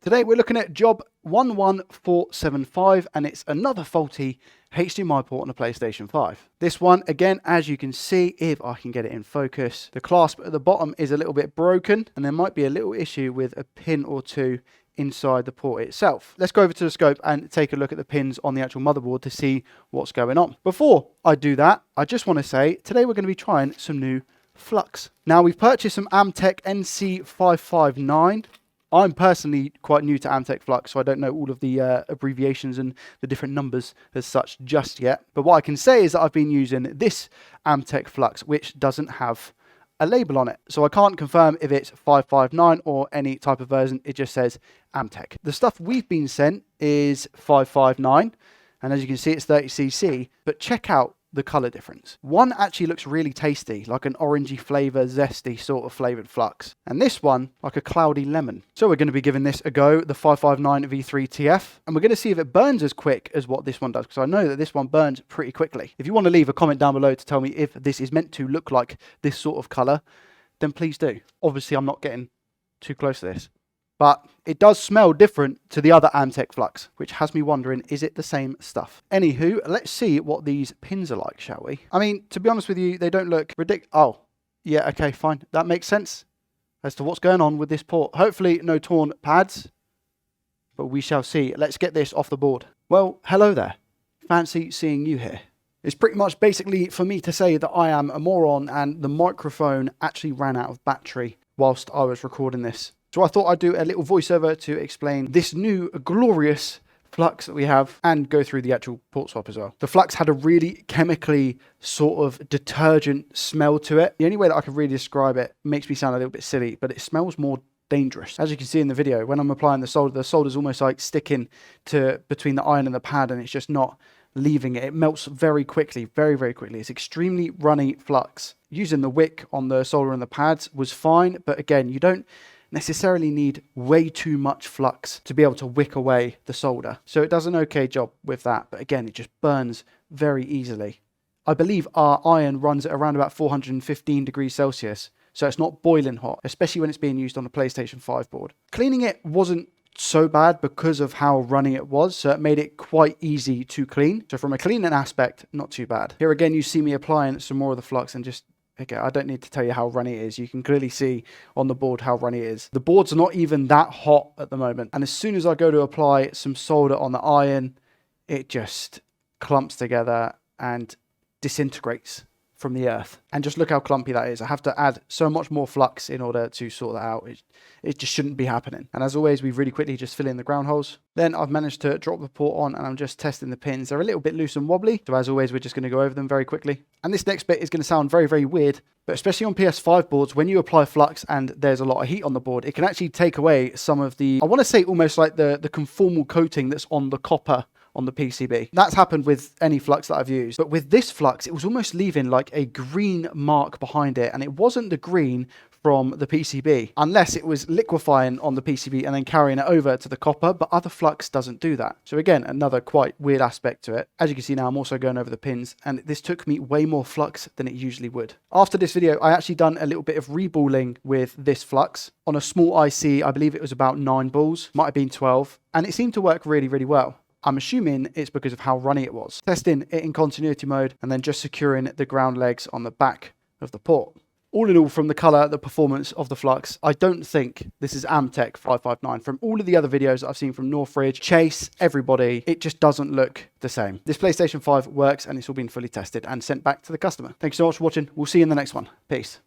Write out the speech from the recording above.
Today we're looking at job 11475 and it's another faulty HDMI port on a PlayStation 5. This one, again, as you can see, if I can get it in focus, the clasp at the bottom is a little bit broken and there might be a little issue with a pin or two inside the port itself. Let's go over to the scope and take a look at the pins on the actual motherboard to see what's going on. Before I do that, I just want to say today we're going to be trying some new Flux. Now we've purchased some Amtech NC559. I'm personally quite new to Amtech Flux, so I don't know all of the abbreviations and the different numbers as such just yet. But what I can say is that I've been using this Amtech Flux, which doesn't have a label on it. So I can't confirm if it's 559 or any type of version. It just says Amtech. The stuff we've been sent is 559, and as you can see, it's 30cc. But check out the color difference. One actually looks really tasty, like an orangey flavor, zesty sort of flavored Flux. And this one, like a cloudy lemon. So we're going to be giving this a go, the 559 V3 TF, and we're going to see if it burns as quick as what this one does, because I know that this one burns pretty quickly. If you want to leave a comment down below to tell me if this is meant to look like this sort of color, then please do. Obviously, I'm not getting too close to this, but it does smell different to the other Amtech Flux, which has me wondering, is it the same stuff? Anywho, let's see what these pins are like, shall we? I mean, to be honest with you, they don't look ridiculous. Oh, yeah, okay, fine. That makes sense as to what's going on with this port. Hopefully no torn pads, but we shall see. Let's get this off the board. Well, hello there. Fancy seeing you here. It's pretty much basically for me to say that I am a moron and the microphone actually ran out of battery whilst I was recording this. So I thought I'd do a little voiceover to explain this new glorious Flux that we have and go through the actual port swap as well. The Flux had a really chemically sort of detergent smell to it. The only way that I can really describe it makes me sound a little bit silly, but it smells more dangerous. As you can see in the video, when I'm applying the solder's almost like sticking to between the iron and the pad and it's just not leaving it. It melts very quickly, very, very quickly. It's extremely runny Flux. Using the wick on the solder and the pads was fine, but again, you don't necessarily need way too much flux to be able to wick away the solder. So it does an okay job with that, but again, it just burns very easily. I believe our iron runs at around about 415 degrees Celsius, so it's not boiling hot, especially when it's being used on a PlayStation 5 board. Cleaning it wasn't so bad because of how runny it was, so it made it quite easy to clean. So from a cleaning aspect, not too bad. Here again, you see me applying some more of the Flux and just okay, I don't need to tell you how runny it is. You can clearly see on the board how runny it is. The board's not even that hot at the moment. And as soon as I go to apply some solder on the iron, it just clumps together and disintegrates from the earth. And just look how clumpy that is. I have to add so much more Flux in order to sort that out. It just shouldn't be happening. And as always, we really quickly just fill in the ground holes. Then I've managed to drop the port on and I'm just testing the pins. They're a little bit loose and wobbly. So as always, we're just going to go over them very quickly. And this next bit is going to sound very, very weird, but especially on PS5 boards, when you apply Flux and there's a lot of heat on the board, it can actually take away some of the, I want to say almost like the conformal coating that's on the copper on the PCB. That's happened with any Flux that I've used, but with this Flux, it was almost leaving like a green mark behind it, and it wasn't the green from the PCB, unless it was liquefying on the PCB and then carrying it over to the copper, but other Flux doesn't do that. So again, another quite weird aspect to it. As you can see now, I'm also going over the pins, and this took me way more Flux than it usually would. After this video, I actually done a little bit of reballing with this Flux on a small IC. I believe it was about 9 balls, might have been 12, and it seemed to work really, really well. I'm assuming it's because of how runny it was. Testing it in continuity mode and then just securing the ground legs on the back of the port. All in all, from the color, the performance of the Flux, I don't think this is Amtech 559. From all of the other videos that I've seen from Northridge, Chase, everybody, it just doesn't look the same. This PlayStation 5 works and it's all been fully tested and sent back to the customer. Thank you so much for watching. We'll see you in the next one. Peace.